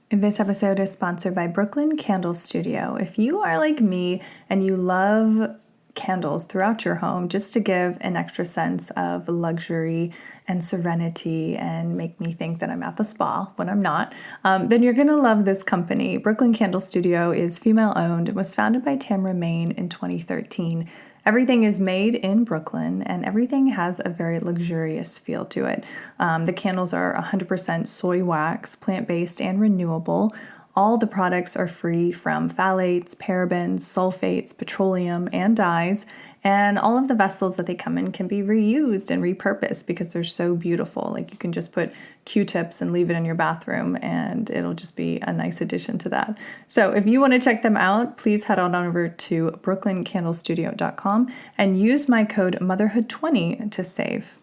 This episode is sponsored by Brooklyn Candlestudio. If you are like me and you love candles throughout your home just to give an extra sense of luxury and serenity and make me think that I'm at the spa when I'm not, then you're going to love this company. Brooklyn Candlestudio is female owned. It was founded by Tamara Main in 2013. Everything is made in Brooklyn and everything has a very luxurious feel to it. The candles are 100% soy wax, plant-based, and renewable. All the products are free from phthalates, parabens, sulfates, petroleum, and dyes. And all of the vessels that they come in can be reused and repurposed because they're so beautiful. Like you can just put Q-tips and leave it in your bathroom and it'll just be a nice addition to that. So if you want to check them out, please head on over to brooklyncandlestudio.com and use my code motherhood20 to save.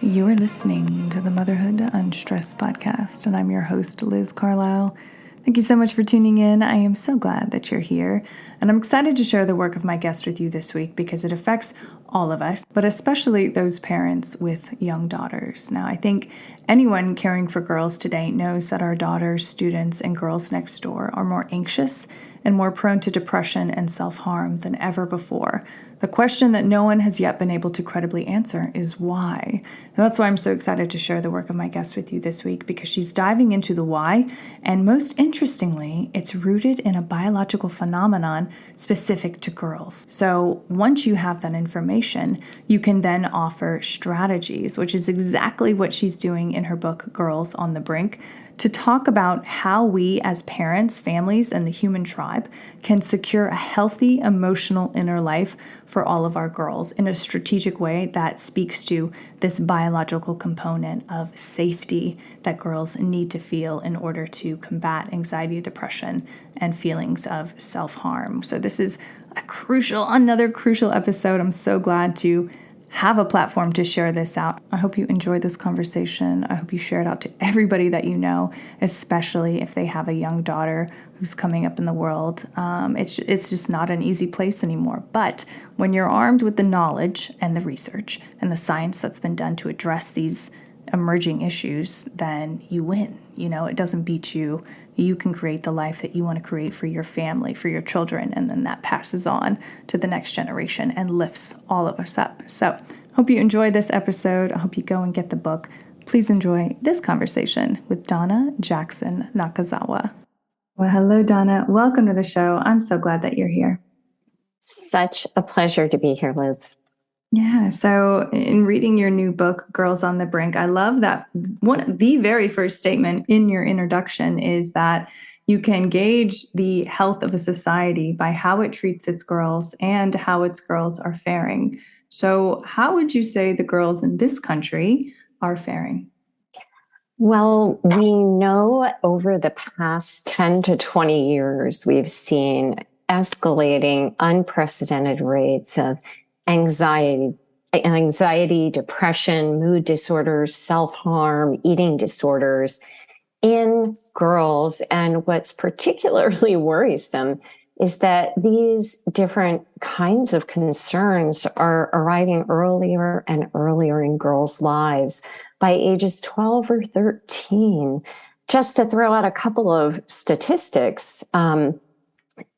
You are listening to the Motherhood Unstressed podcast, and I'm your host, Liz Carlisle. Thank you so much for tuning in. I am so glad that you're here, and I'm excited to share the work of my guest with you this week because it affects all of us, but especially those parents with young daughters. Now, I think anyone caring for girls today knows that our daughters, students, and girls next door are more anxious and more prone to depression and self-harm than ever before. The question that no one has yet been able to credibly answer is why. And that's why I'm so excited to share the work of my guest with you this week, because she's diving into the why, and most interestingly, it's rooted in a biological phenomenon specific to girls. So once you have that information, you can then offer strategies, which is exactly what she's doing in her book, Girls on the Brink, to talk about how we as parents, families, and the human tribe can secure a healthy emotional inner life for all of our girls in a strategic way that speaks to this biological component of safety that girls need to feel in order to combat anxiety, depression, and feelings of self-harm. So this is another crucial episode. I'm so glad to have a platform to share this out. I hope you enjoyed this conversation. I hope you share it out to everybody that you know, especially if they have a young daughter who's coming up in the world. It's just not an easy place anymore. But when you're armed with the knowledge and the research and the science that's been done to address these emerging issues, then you win. It doesn't beat you. You can create the life that you want to create for your family, for your children, and then that passes on to the next generation and lifts all of us up. So, hope you enjoyed this episode. I hope you go and get the book. Please enjoy this conversation with Donna Jackson Nakazawa. Well, hello, Donna. Welcome to the show. I'm so glad that you're here. Such a pleasure to be here, Liz. Yeah. So in reading your new book, Girls on the Brink, I love that the very first statement in your introduction is that you can gauge the health of a society by how it treats its girls and how its girls are faring. So how would you say the girls in this country are faring? Well, we know over the past 10 to 20 years, we've seen escalating, unprecedented rates of anxiety, depression, mood disorders, self-harm, eating disorders in girls. And what's particularly worrisome is that these different kinds of concerns are arriving earlier and earlier in girls' lives by ages 12 or 13. Just to throw out a couple of statistics,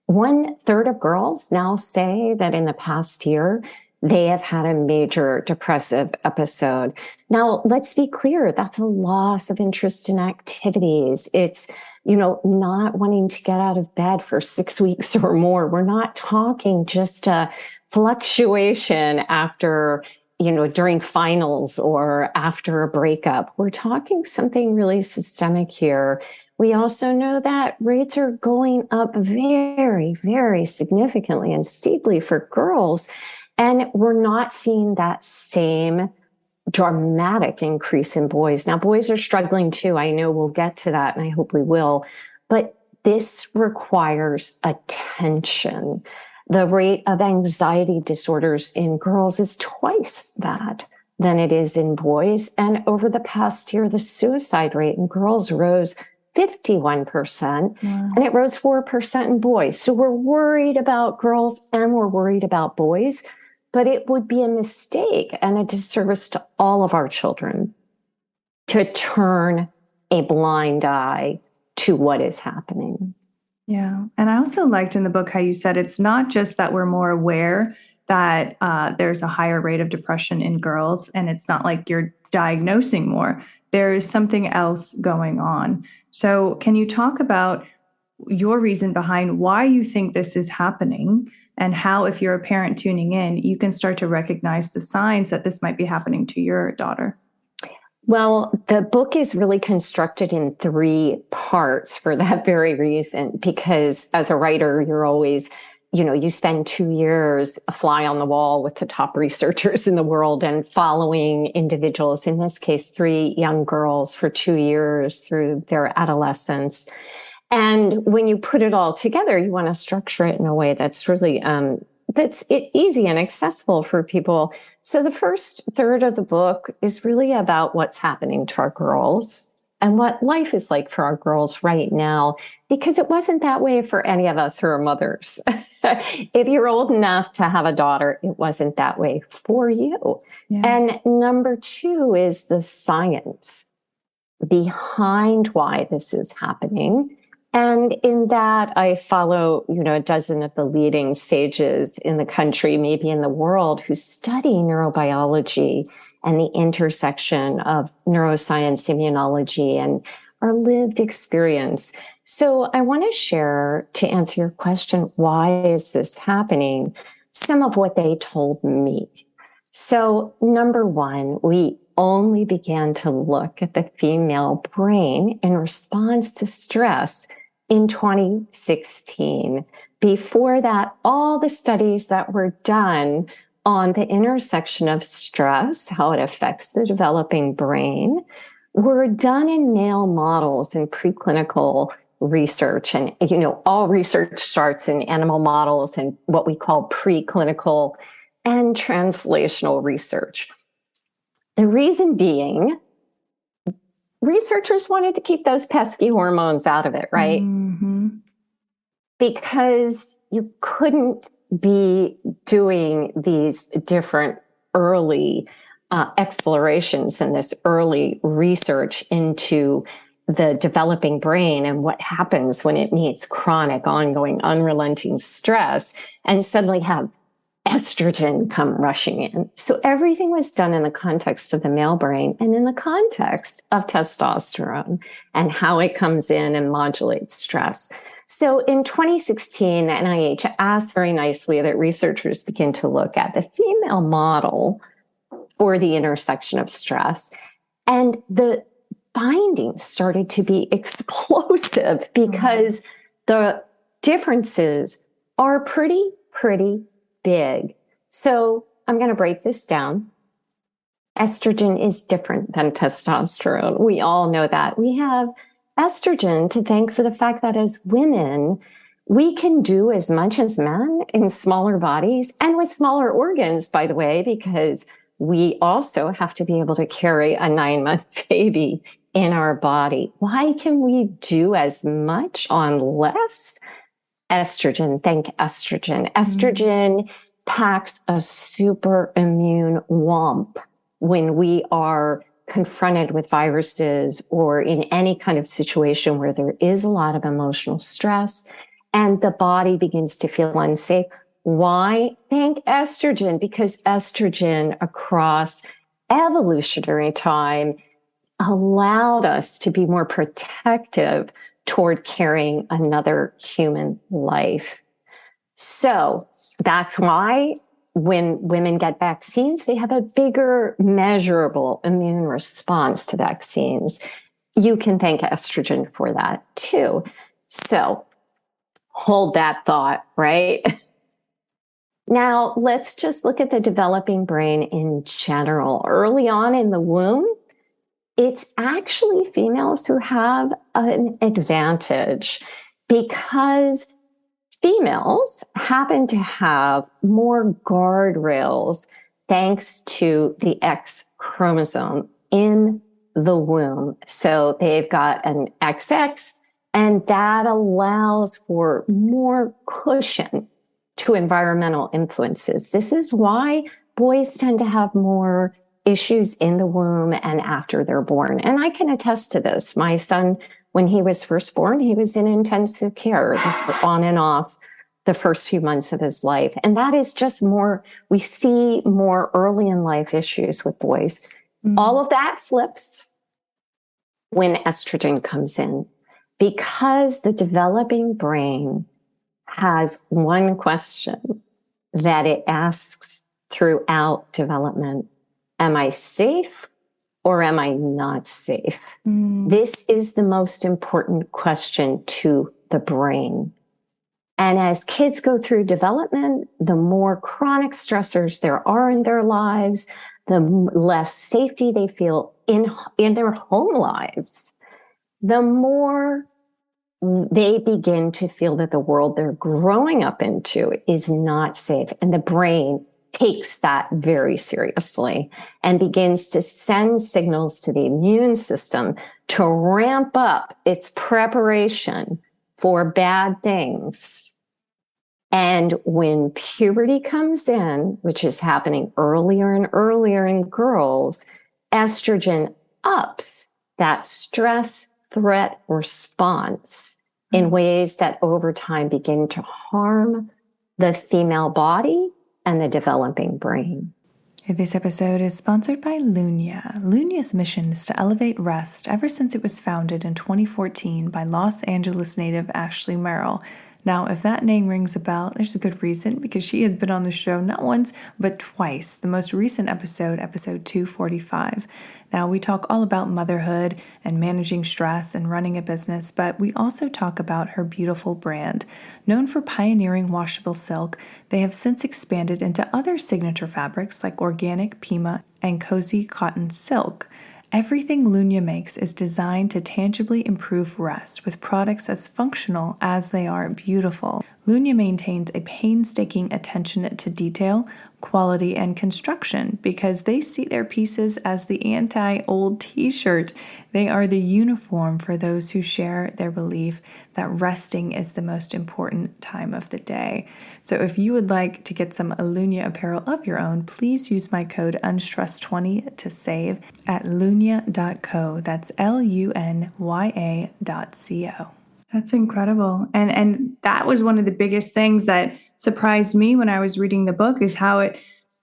1/3 of girls now say that in the past year, they have had a major depressive episode. Now, let's be clear, that's a loss of interest in activities. It's, not wanting to get out of bed for 6 weeks or more. We're not talking just a fluctuation after, during finals or after a breakup. We're talking something really systemic here. We also know that rates are going up very, very significantly and steeply for girls. And we're not seeing that same dramatic increase in boys. Now, boys are struggling too. I know we'll get to that, and I hope we will. But this requires attention. The rate of anxiety disorders in girls is twice that than it is in boys. And over the past year, the suicide rate in girls rose 51%, and it rose 4% in boys. So we're worried about girls and we're worried about boys. but it would be a mistake and a disservice to all of our children to turn a blind eye to what is happening. Yeah. And I also liked in the book how you said it's not just that we're more aware that there's a higher rate of depression in girls, and it's not like you're diagnosing more. There is something else going on. So can you talk about your reason behind why you think this is happening, and how, if you're a parent tuning in, you can start to recognize the signs that this might be happening to your daughter? Well, the book is really constructed in 3 parts for that very reason, because as a writer, you're always, you spend 2 years a fly on the wall with the top researchers in the world and following individuals, in this case, 3 young girls for 2 years through their adolescence. And when you put it all together, you want to structure it in a way that's really that's easy and accessible for people. So the first third of the book is really about what's happening to our girls and what life is like for our girls right now, because it wasn't that way for any of us who are mothers. If you're old enough to have a daughter, it wasn't that way for you. Yeah. And number 2 is the science behind why this is happening. And in that, I follow, a dozen of the leading sages in the country, maybe in the world, who study neurobiology and the intersection of neuroscience, immunology, and our lived experience. So I want to share, to answer your question, why is this happening? Some of what they told me. So number 1, we only began to look at the female brain in response to stress in 2016. Before that, all the studies that were done on the intersection of stress, how it affects the developing brain, were done in male models in preclinical research. And, all research starts in animal models and what we call preclinical and translational research. The reason being, researchers wanted to keep those pesky hormones out of it, right? Mm-hmm. Because you couldn't be doing these different early explorations and this early research into the developing brain and what happens when it meets chronic, ongoing, unrelenting stress, and suddenly have estrogen come rushing in. So everything was done in the context of the male brain and in the context of testosterone and how it comes in and modulates stress. So in 2016, NIH asked very nicely that researchers begin to look at the female model for the intersection of stress. And the findings started to be explosive because the differences are pretty big. So I'm going to break this down. Estrogen is different than testosterone. We all know that. We have estrogen to thank for the fact that as women, we can do as much as men in smaller bodies and with smaller organs, by the way, because we also have to be able to carry a 9-month baby in our body. Why can we do as much on less? Estrogen, thank estrogen. Estrogen packs a super immune wump when we are confronted with viruses or in any kind of situation where there is a lot of emotional stress and the body begins to feel unsafe. Why? Thank estrogen, because estrogen across evolutionary time allowed us to be more protective toward carrying another human life. So that's why when women get vaccines, they have a bigger measurable immune response to vaccines. You can thank estrogen for that too. So hold that thought, right? Now let's just look at the developing brain in general. Early on in the womb, it's actually females who have an advantage because females happen to have more guardrails thanks to the X chromosome in the womb. So they've got an XX, and that allows for more cushion to environmental influences. This is why boys tend to have more issues in the womb and after they're born. And I can attest to this. My son, when he was first born, he was in intensive care on and off the first few months of his life. And that is just more, we see more early in life issues with boys. All of that flips when estrogen comes in, because the developing brain has one question that it asks throughout development. Am I safe or am I not safe? This is the most important question to the brain. And as kids go through development, the more chronic stressors there are in their lives, the less safety they feel in their home lives, the more they begin to feel that the world they're growing up into is not safe. And the brain takes that very seriously and begins to send signals to the immune system to ramp up its preparation for bad things. And when puberty comes in, which is happening earlier and earlier in girls, estrogen ups that stress threat response in ways that over time begin to harm the female body and the developing brain. This episode is sponsored by Lunya. Lunya's mission is to elevate rest ever since it was founded in 2014 by Los Angeles native Ashley Merrill. Now, if that name rings a bell, there's a good reason, because she has been on the show not once, but twice. The most recent episode, episode 245. Now, we talk all about motherhood and managing stress and running a business, but we also talk about her beautiful brand. Known for pioneering washable silk, they have since expanded into other signature fabrics like organic Pima and cozy cotton silk. Everything Lunya makes is designed to tangibly improve rest with products as functional as they are beautiful. Lunya maintains a painstaking attention to detail, quality, and construction because they see their pieces as the anti-old t-shirt. They are the uniform for those who share their belief that resting is the most important time of the day. So if you would like to get some Lunya apparel of your own, please use my code UNSTRESS20 to save at lunya.co. That's LUNYA.co. That's incredible. And that was one of the biggest things that surprised me when I was reading the book, is how it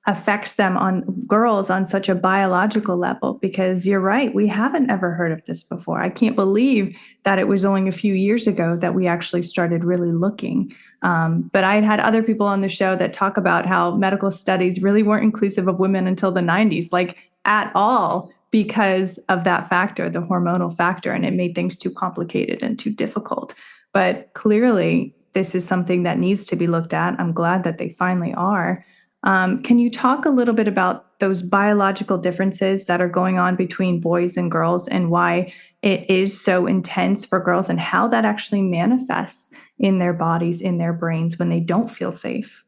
affects them on girls on such a biological level, because you're right, we haven't ever heard of this before. I can't believe that it was only a few years ago that we actually started really looking. But I had other people on the show that talk about how medical studies really weren't inclusive of women until the 90s, like at all, because of that factor, the hormonal factor, and it made things too complicated and too difficult. But clearly, this is something that needs to be looked at. I'm glad that they finally are. Can you talk a little bit about those biological differences that are going on between boys and girls, and why it is so intense for girls, and how that actually manifests in their bodies, in their brains, when they don't feel safe?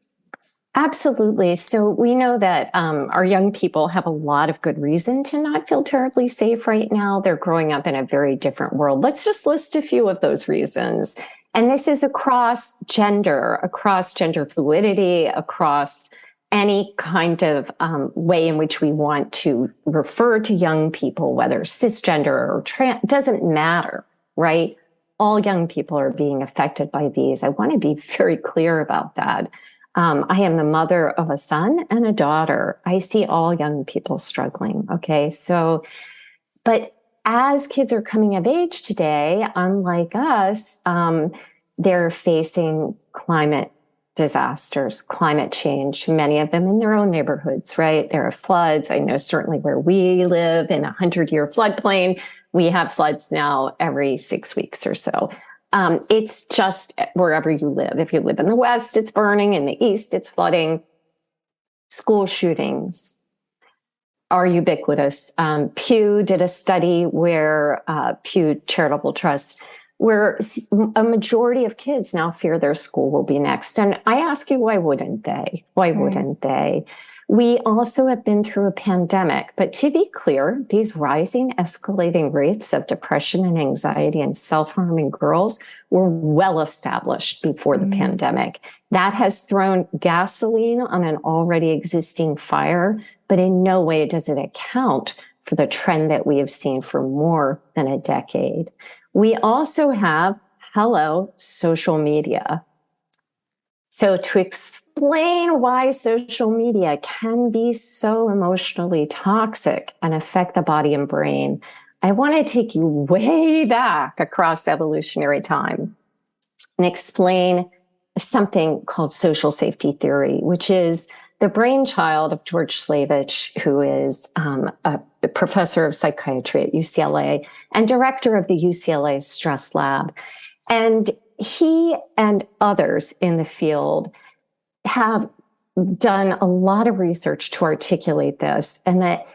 Absolutely. So we know that our young people have a lot of good reason to not feel terribly safe right now. They're growing up in a very different world. Let's just list a few of those reasons. And this is across gender fluidity, across any kind of way in which we want to refer to young people, whether cisgender or trans, doesn't matter, right? All young people are being affected by these. I want to be very clear about that. I am the mother of a son and a daughter. I see all young people struggling. Okay. So, but as kids are coming of age today, unlike us, they're facing climate disasters, climate change, many of them in their own neighborhoods, right? There are floods. I know certainly where we live in a 100-year floodplain, we have floods now every 6 weeks or so. It's just wherever you live. If you live in the West, it's burning. In the East, it's flooding. School shootings are ubiquitous. Pew did a study where Pew Charitable Trust, where a majority of kids now fear their school will be next. And I ask you, why wouldn't they? Why wouldn't they? We also have been through a pandemic, but to be clear, these rising, escalating rates of depression and anxiety and self-harm in girls were well established before the pandemic. That has thrown gasoline on an already existing fire, but in no way does it account for the trend that we have seen for more than a decade. We also have, social media. So to explain why social media can be so emotionally toxic and affect the body and brain, I want to take you way back across evolutionary time and explain something called social safety theory, which is the brainchild of George Slavich, who is a professor of psychiatry at UCLA and director of the UCLA Stress Lab. And he and others in the field have done a lot of research to articulate this, and that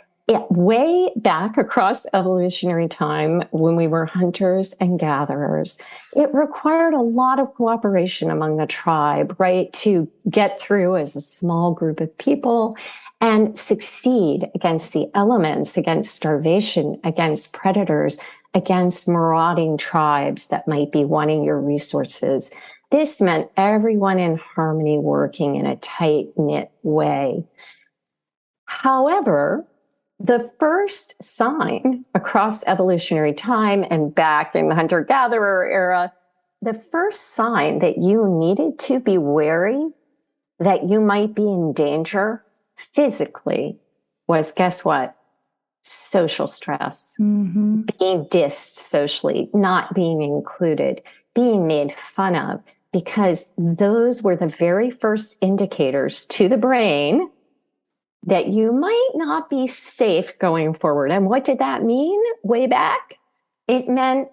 way back across evolutionary time, when we were hunters and gatherers, it required a lot of cooperation among the tribe, right, to get through as a small group of people and succeed against the elements, against starvation, against predators, against marauding tribes that might be wanting your resources. This meant everyone in harmony, working in a tight-knit way. However, the first sign across evolutionary time and back in the hunter-gatherer era, the first sign that you needed to be wary that you might be in danger physically was, guess what? Social stress, being dissed socially, not being included, being made fun of, because those were the very first indicators to the brain that you might not be safe going forward. And what did that mean way back? It meant,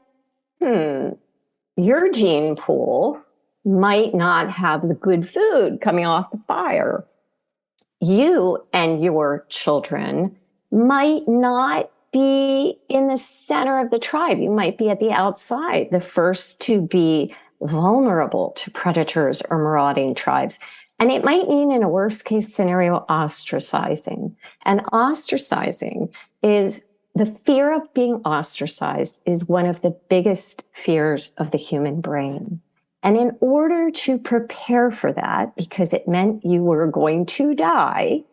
your gene pool might not have the good food coming off the fire. You and your children might not be in the center of the tribe. You might be at the outside, the first to be vulnerable to predators or marauding tribes. And it might mean, in a worst case scenario, ostracizing. And ostracizing is the fear of being ostracized is one of the biggest fears of the human brain. And in order to prepare for that, because it meant you were going to die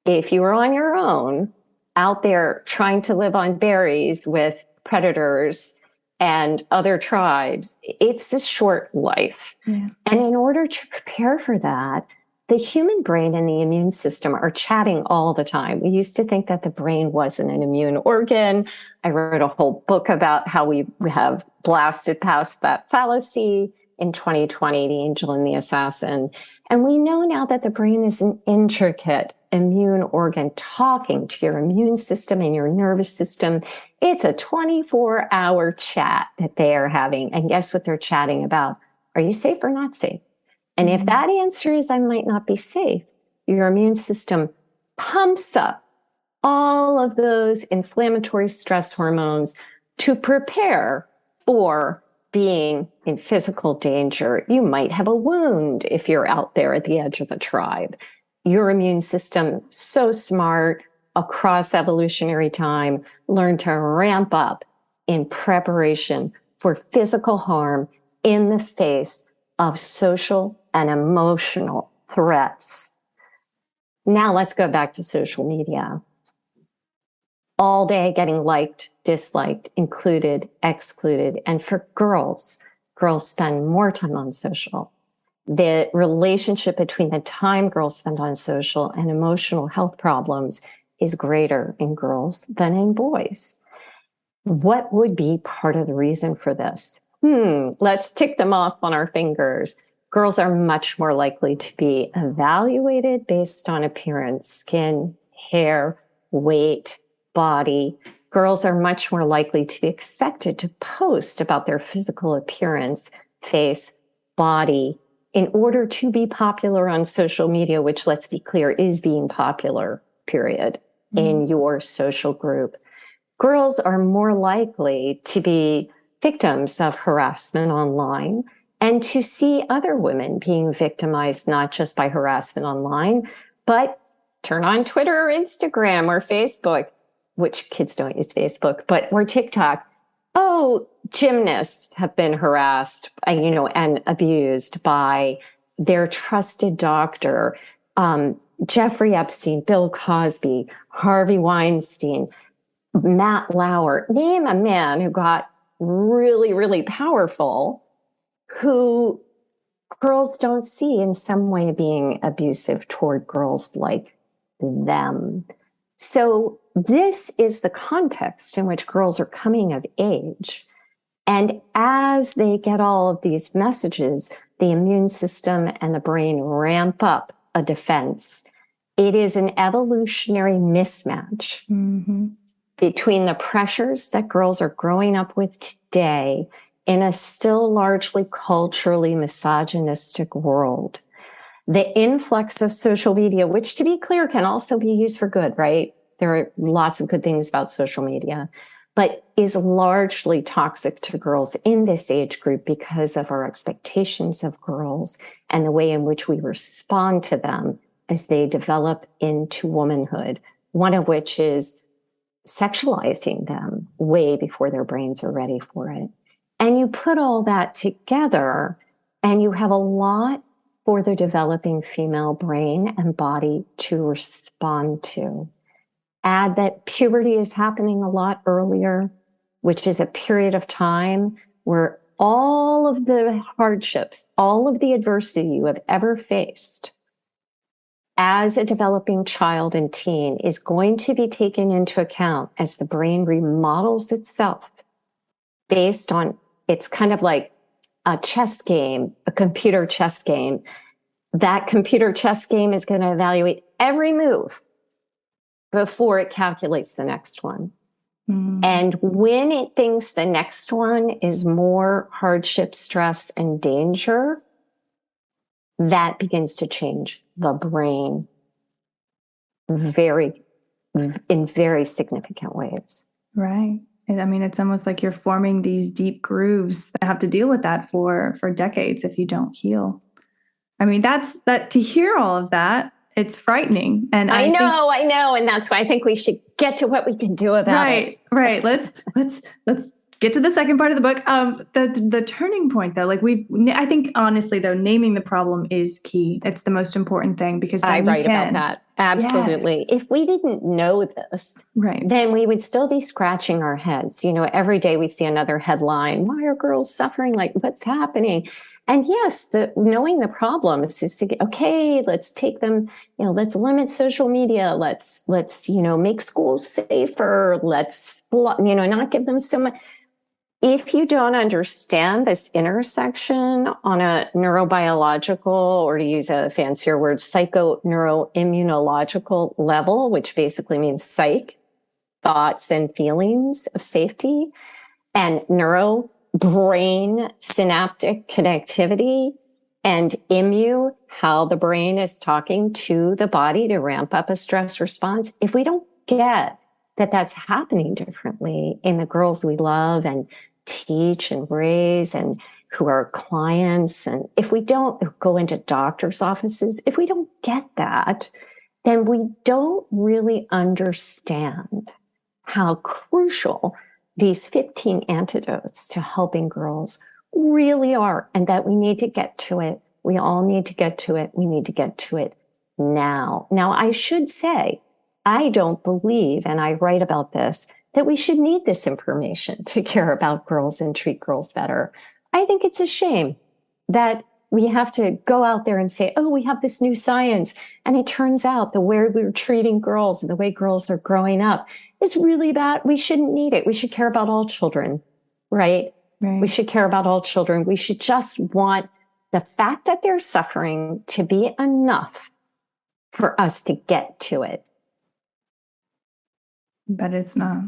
if you were on your own, out there trying to live on berries with predators and other tribes, it's a short life. Yeah. And in order to prepare for that, the human brain and the immune system are chatting all the time. We used to think that the brain wasn't an immune organ. I wrote a whole book about how we have blasted past that fallacy in 2020, The Angel and the Assassin. And we know now that the brain is an intricate immune organ talking to your immune system and your nervous system. It's a 24-hour chat that they are having. And guess what they're chatting about? Are you safe or not safe? And if that answer is, I might not be safe, your immune system pumps up all of those inflammatory stress hormones to prepare for being in physical danger. You might have a wound if you're out there at the edge of the tribe. Your immune system, so smart across evolutionary time, learned to ramp up in preparation for physical harm in the face of social and emotional threats. Now let's go back to social media. All day getting liked, disliked, included, excluded. And for girls spend more time on social. The relationship between the time girls spend on social and emotional health problems is greater in girls than in boys. What would be part of the reason for this? Let's tick them off on our fingers. Girls are much more likely to be evaluated based on appearance, skin, hair, weight, body. Girls are much more likely to be expected to post about their physical appearance, face, body, in order to be popular on social media, which, let's be clear, is being popular, period, in your social group. Girls are more likely to be victims of harassment online and to see other women being victimized, not just by harassment online, but turn on Twitter or Instagram or Facebook, which kids don't use Facebook, or TikTok. Oh, gymnasts have been harassed, and abused by their trusted doctor. Jeffrey Epstein, Bill Cosby, Harvey Weinstein, Matt Lauer. Name a man who got really, really powerful, who girls don't see in some way being abusive toward girls like them. So this is the context in which girls are coming of age. And as they get all of these messages, the immune system and the brain ramp up a defense. It is an evolutionary mismatch between the pressures that girls are growing up with today in a still largely culturally misogynistic world. The influx of social media, which, to be clear, can also be used for good, right? There are lots of good things about social media, but is largely toxic to girls in this age group because of our expectations of girls and the way in which we respond to them as they develop into womanhood, one of which is sexualizing them way before their brains are ready for it. And you put all that together and you have a lot for the developing female brain and body to respond to. Add that puberty is happening a lot earlier, which is a period of time where all of the hardships, all of the adversity you have ever faced as a developing child and teen is going to be taken into account as the brain remodels itself based on, it's kind of like a chess game, a computer chess game. That computer chess game is going to evaluate every move before it calculates the next one. And when it thinks the next one is more hardship, stress, and danger, that begins to change the brain in very significant ways. Right. I mean, it's almost like you're forming these deep grooves that have to deal with that for decades if you don't heal. I mean, that to hear all of that, it's frightening. And I know. And that's why I think we should get to what we can do about it. Right. Let's get to the second part of the book. The turning point though, I think honestly though, naming the problem is key. It's the most important thing because I write about that. Absolutely. Yes. If we didn't know this, then we would still be scratching our heads. Every day we see another headline. Why are girls suffering? What's happening? And yes, knowing the problem is just let's take them, let's limit social media. Let's make schools safer. Let's, not give them so much. If you don't understand this intersection on a neurobiological, or to use a fancier word, psychoneuroimmunological level, which basically means psych, thoughts and feelings of safety, and neuro, brain synaptic connectivity, and how the brain is talking to the body to ramp up a stress response. If we don't get that that's happening differently in the girls we love and teach and raise and who are clients, and if we don't go into doctors' offices, if we don't get that, then we don't really understand how crucial these 15 antidotes to helping girls really are, and that we need to get to it. We all need to get to it. We need to get to it now. Now, I should say, I don't believe, and I write about this, that we should need this information to care about girls and treat girls better. I think it's a shame that we have to go out there and say, oh, we have this new science. And it turns out the way we're treating girls and the way girls are growing up is really bad. We shouldn't need it. We should care about all children, right? We should care about all children. We should just want the fact that they're suffering to be enough for us to get to it. But it's not.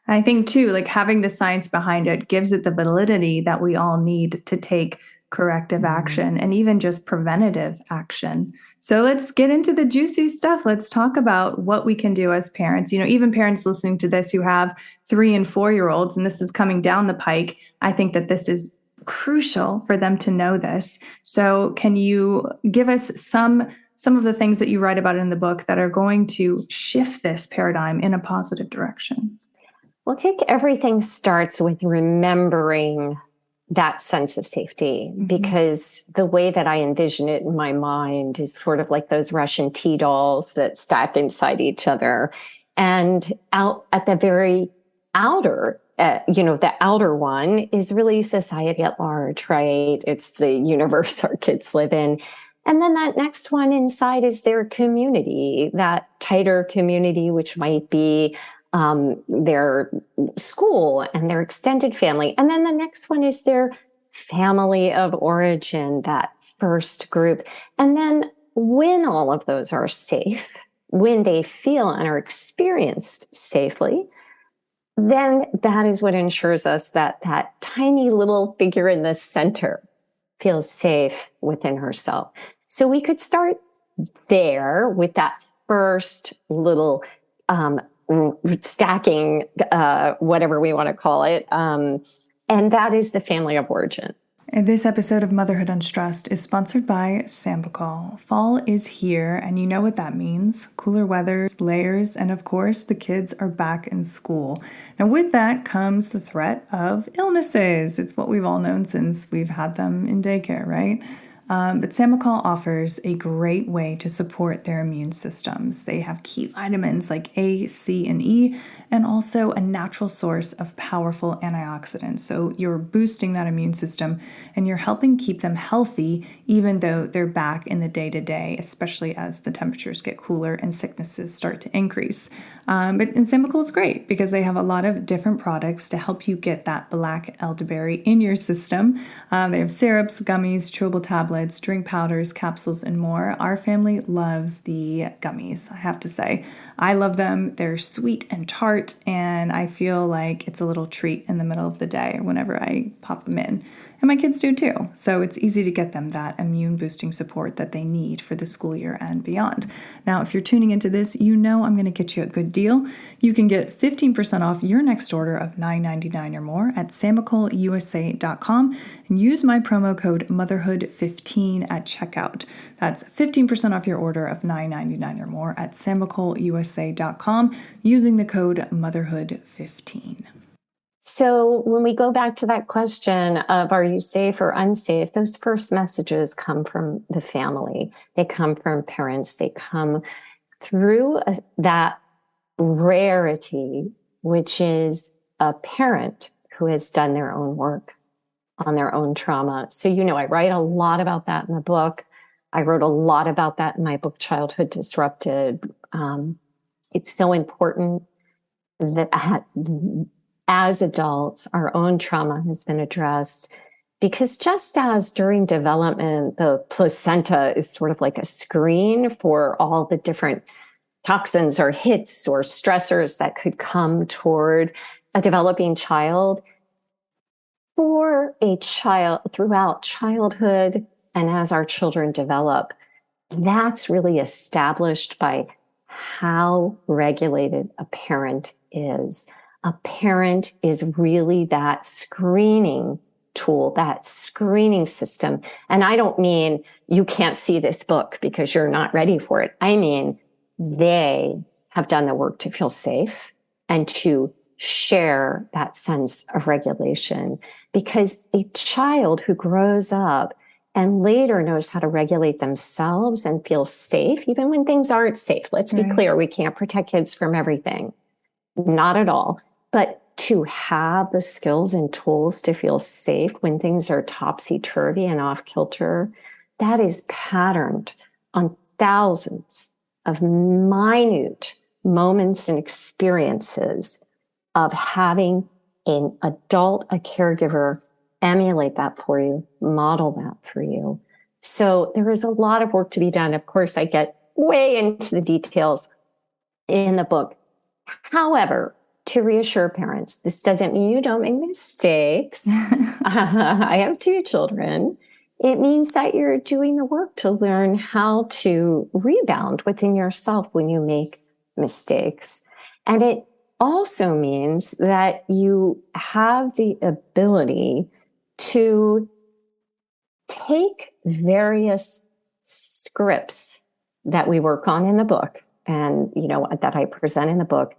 I think too, having the science behind it gives it the validity that we all need to take corrective action and even just preventative action. So let's get into the juicy stuff. Let's talk about what we can do as parents. Even parents listening to this who have 3 and 4-year-olds, and this is coming down the pike. I think that this is crucial for them to know this. So can you give us some some of the things that you write about in the book that are going to shift this paradigm in a positive direction? Well, I think everything starts with remembering that sense of safety, because the way that I envision it in my mind is sort of like those Russian tea dolls that stack inside each other. And out at the very outer, the outer one is really society at large, right? It's the universe our kids live in. And then that next one inside is their community, that tighter community, which might be their school and their extended family. And then the next one is their family of origin, that first group. And then when all of those are safe, when they feel and are experienced safely, then that is what ensures us that that tiny little figure in the center feels safe within herself. So we could start there with that first little stacking, whatever we want to call it. And that is the family of origin. And this episode of Motherhood Unstressed is sponsored by Sambucol. Fall is here, and you know what that means. Cooler weather, layers, and of course, the kids are back in school. Now, with that comes the threat of illnesses. It's what we've all known since we've had them in daycare, right? But Sambucol offers a great way to support their immune systems. They have key vitamins like A, C, and E, and also a natural source of powerful antioxidants. So you're boosting that immune system and you're helping keep them healthy, even though they're back in the day-to-day, especially as the temperatures get cooler and sicknesses start to increase. But Sambucol is great because they have a lot of different products to help you get that black elderberry in your system. They have syrups, gummies, chewable tablets, drink powders, capsules, and more. Our family loves the gummies, I have to say. I love them. They're sweet and tart, and I feel like it's a little treat in the middle of the day whenever I pop them in. And my kids do too. So it's easy to get them that immune boosting support that they need for the school year and beyond. Now, if you're tuning into this, you know I'm going to get you a good deal. You can get 15% off your next order of $9.99 or more at sambucolusa.com and use my promo code motherhood15 at checkout. That's 15% off your order of $9.99 or more at sambucolusa.com using the code motherhood15. So when we go back to that question of are you safe or unsafe, those first messages come from the family. They come from parents. They come through that rarity, which is a parent who has done their own work on their own trauma. So, I write a lot about that in the book. I wrote a lot about that in my book, Childhood Disrupted. It's so important that as adults, our own trauma has been addressed, because just as during development, the placenta is sort of like a screen for all the different toxins or hits or stressors that could come toward a developing child, for a child throughout childhood and as our children develop, that's really established by how regulated a parent is. A parent is really that screening tool, that screening system. And I don't mean you can't see this book because you're not ready for it. I mean, they have done the work to feel safe and to share that sense of regulation. Because a child who grows up and later knows how to regulate themselves and feel safe, even when things aren't safe. Let's be clear, we can't protect kids from everything. Not at all. But to have the skills and tools to feel safe when things are topsy-turvy and off-kilter, that is patterned on thousands of minute moments and experiences of having an adult, a caregiver, emulate that for you, model that for you. So there is a lot of work to be done. Of course, I get way into the details in the book. However, to reassure parents, this doesn't mean you don't make mistakes. I have 2 children. It means that you're doing the work to learn how to rebound within yourself when you make mistakes. And it also means that you have the ability to take various scripts that we work on in the book and, that I present in the book,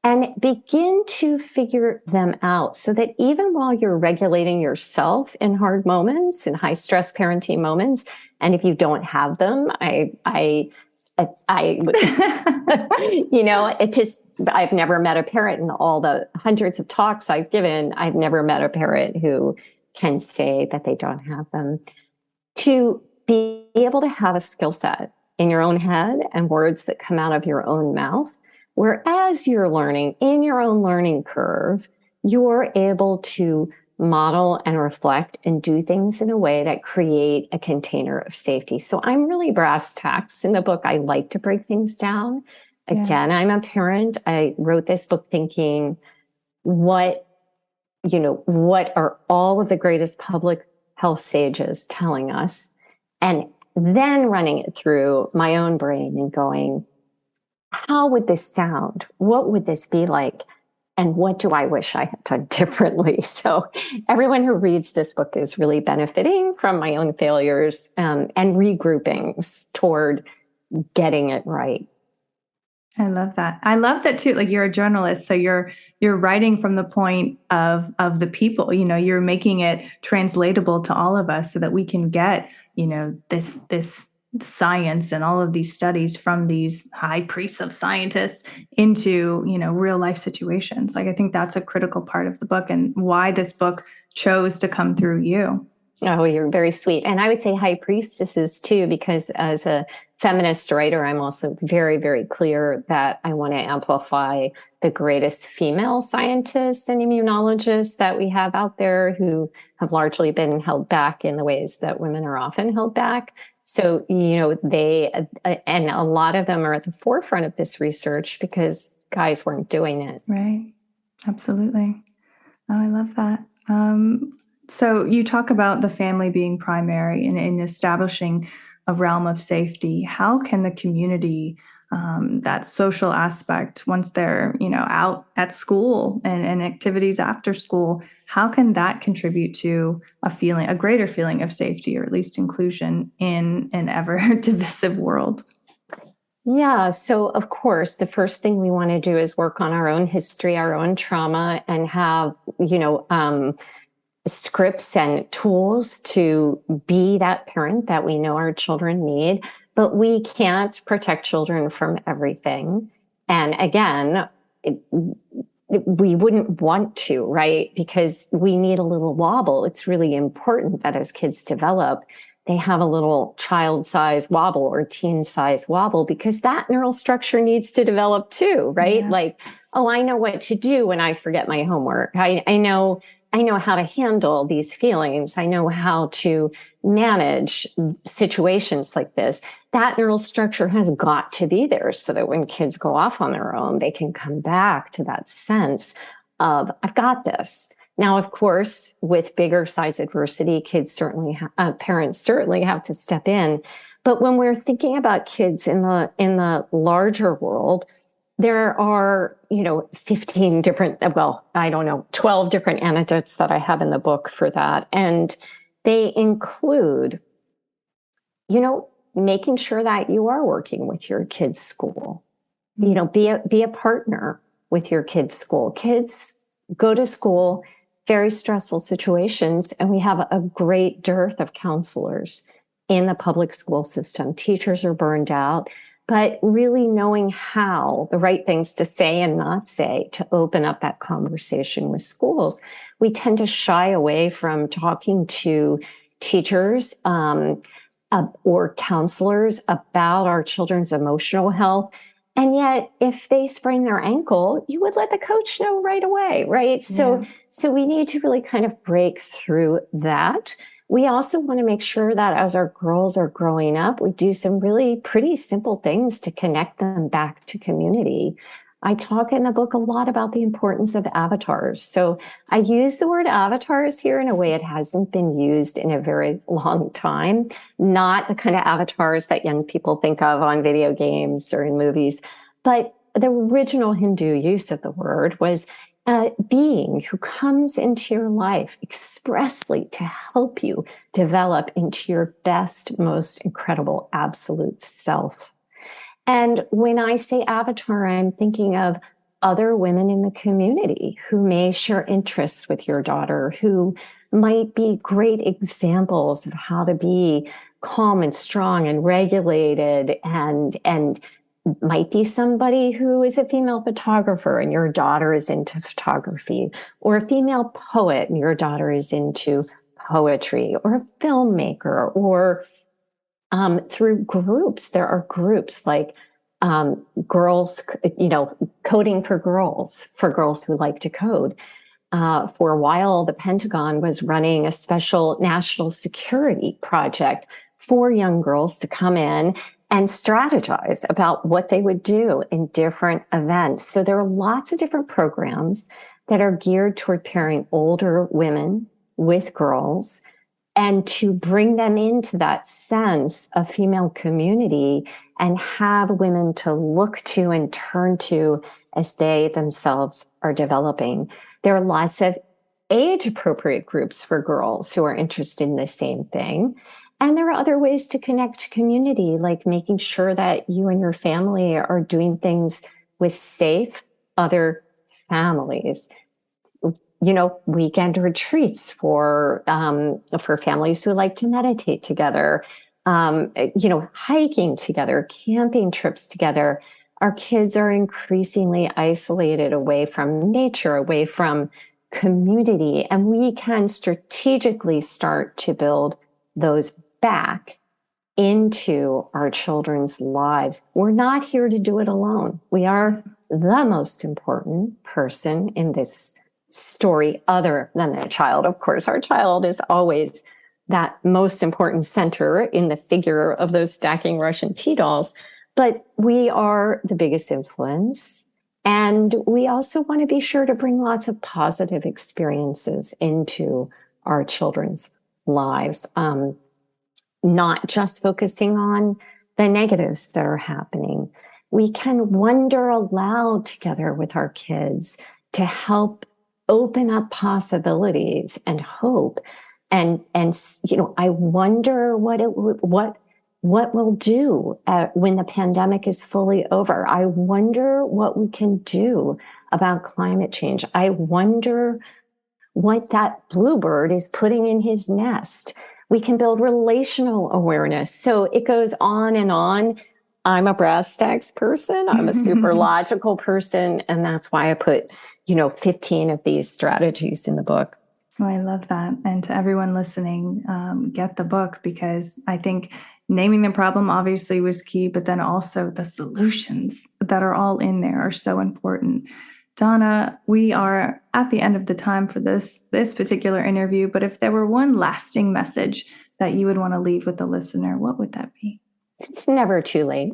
and begin to figure them out so that even while you're regulating yourself in hard moments, in high stress parenting moments, and if you don't have them, I've never met a parent in all the hundreds of talks I've given. I've never met a parent who can say that they don't have them. To be able to have a skill set in your own head and words that come out of your own mouth, whereas you're learning in your own learning curve, you're able to model and reflect and do things in a way that create a container of safety. So I'm really brass tacks in the book. I like to break things down. Again, I'm a parent. I wrote this book thinking, what are all of the greatest public health sages telling us? And then running it through my own brain and going, how would this sound? What would this be like? And what do I wish I had done differently? So everyone who reads this book is really benefiting from my own failures and regroupings toward getting it right. I love that. I love that too. Like, you're a journalist, so you're writing from the point of the people. You're making it translatable to all of us so that we can get this science and all of these studies from these high priests of scientists into real life situations. Like, I think that's a critical part of the book and why this book chose to come through you. Oh, you're very sweet. And I would say high priestesses too, because as a feminist writer, I'm also very, very clear that I want to amplify the greatest female scientists and immunologists that we have out there who have largely been held back in the ways that women are often held back. So, they, and a lot of them are at the forefront of this research because guys weren't doing it. Right. Absolutely. Oh, I love that. So you talk about the family being primary in establishing a realm of safety. How can the community, that social aspect, once they're, out at school and activities after school, how can that contribute to a greater feeling of safety, or at least inclusion in an ever divisive world? Yeah. So of course, the first thing we want to do is work on our own history, our own trauma, and have, scripts and tools to be that parent that we know our children need. But we can't protect children from everything. And again, we wouldn't want to, right? Because we need a little wobble. It's really important that as kids develop, they have a little child-size wobble or teen-size wobble, because that neural structure needs to develop too, right? Yeah. Like, oh, I know what to do when I forget my homework. I know how to handle these feelings. I know how to manage situations like this. That neural structure has got to be there so that when kids go off on their own, they can come back to that sense of, I've got this. Now, of course, with bigger size adversity, parents certainly have to step in. But when we're thinking about kids in the larger world, there are, 15 different, 12 different anecdotes that I have in the book for that. And they include, making sure that you are working with your kids' school, be a partner with your kids' school. Kids go to school, very stressful situations, and we have a great dearth of counselors in the public school system. Teachers are burned out. But really knowing how the right things to say and not say to open up that conversation with schools. We tend to shy away from talking to teachers or counselors about our children's emotional health. And yet, if they sprain their ankle, you would let the coach know right away, right? Yeah. So we need to really kind of break through that. We also want to make sure that as our girls are growing up, we do some really pretty simple things to connect them back to community. I talk in the book a lot about the importance of avatars. So I use the word avatars here in a way it hasn't been used in a very long time, not the kind of avatars that young people think of on video games or in movies. But the original Hindu use of the word was a being who comes into your life expressly to help you develop into your best, most incredible, absolute self. And when I say avatar, I'm thinking of other women in the community who may share interests with your daughter, who might be great examples of how to be calm and strong and regulated, and might be somebody who is a female photographer and your daughter is into photography, or a female poet and your daughter is into poetry, or a filmmaker, or through groups. There are groups like girls, coding for girls who like to code. For a while, the Pentagon was running a special national security project for young girls to come in and strategize about what they would do in different events. So there are lots of different programs that are geared toward pairing older women with girls and to bring them into that sense of female community and have women to look to and turn to as they themselves are developing. There are lots of age-appropriate groups for girls who are interested in the same thing. And there are other ways to connect to community, like making sure that you and your family are doing things with safe other families. Weekend retreats for families who like to meditate together, hiking together, camping trips together. Our kids are increasingly isolated away from nature, away from community, and we can strategically start to build those back into our children's lives. We're not here to do it alone. We are the most important person in this story other than the child. Of course, our child is always that most important center in the figure of those stacking Russian tea dolls, but we are the biggest influence. And we also want to be sure to bring lots of positive experiences into our children's lives, not just focusing on the negatives that are happening. We can wonder aloud together with our kids to help open up possibilities and hope. And I wonder what we'll do when the pandemic is fully over. I wonder what we can do about climate change. I wonder what that bluebird is putting in his nest. We can build relational awareness. So it goes on and on. I'm a brass tacks person. I'm a super logical person. And that's why I put, 15 of these strategies in the book. Oh, I love that. And to everyone listening, get the book, because I think naming the problem obviously was key, but then also the solutions that are all in there are so important. Donna, we are at the end of the time for this particular interview, but if there were one lasting message that you would want to leave with the listener, what would that be? It's never too late.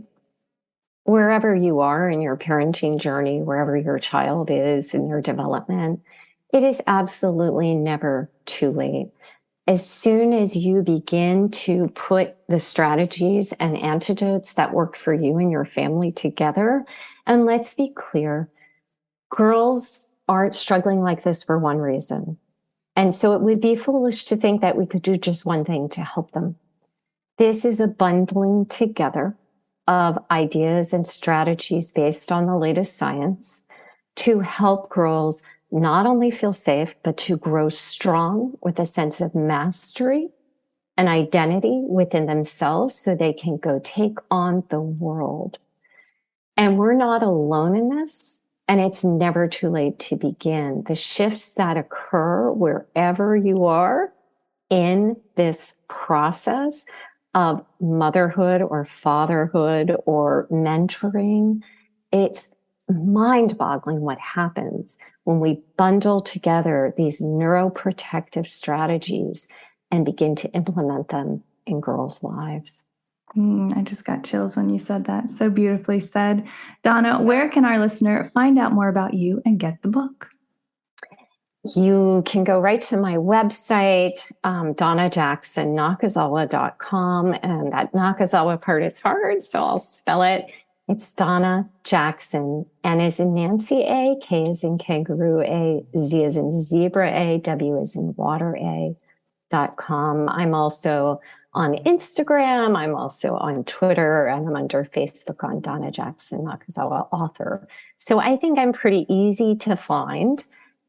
Wherever you are in your parenting journey, wherever your child is in their development, it is absolutely never too late. As soon as you begin to put the strategies and antidotes that work for you and your family together, and let's be clear, girls aren't struggling like this for one reason. And so it would be foolish to think that we could do just one thing to help them. This is a bundling together of ideas and strategies based on the latest science to help girls not only feel safe, but to grow strong with a sense of mastery and identity within themselves so they can go take on the world. And we're not alone in this, and it's never too late to begin. The shifts that occur wherever you are in this process of motherhood or fatherhood or mentoring, it's mind-boggling what happens when we bundle together these neuroprotective strategies and begin to implement them in girls' lives. I just got chills when you said that. So beautifully said. Donna, where can our listener find out more about you and get the book? You can go right to my website, DonnaJacksonNakazawa.com. And that Nakazawa part is hard, so I'll spell it. It's Donna Jackson, N as in Nancy A, K as in kangaroo A, Z as in zebra A, W as in water A.com. I'm also on Instagram. I'm also on Twitter, and I'm under Facebook on Donna Jackson Nakazawa, author. So I think I'm pretty easy to find.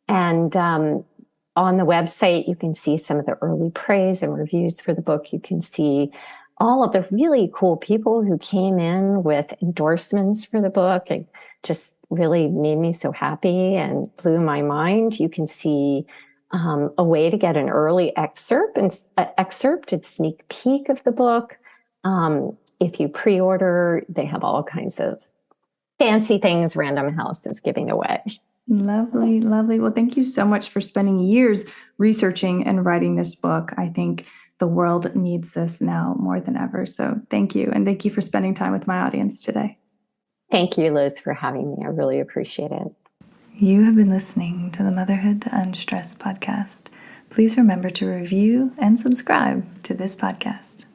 And on the website, you can see some of the early praise and reviews for the book. You can see all of the really cool people who came in with endorsements for the book. It just really made me so happy and blew my mind. You can see a way to get an early excerpt and sneak peek of the book. If you pre-order, they have all kinds of fancy things Random House is giving away. Lovely, lovely. Well, thank you so much for spending years researching and writing this book. I think the world needs this now more than ever. So thank you. And thank you for spending time with my audience today. Thank you, Liz, for having me. I really appreciate it. You have been listening to the Motherhood Unstressed podcast. Please remember to review and subscribe to this podcast.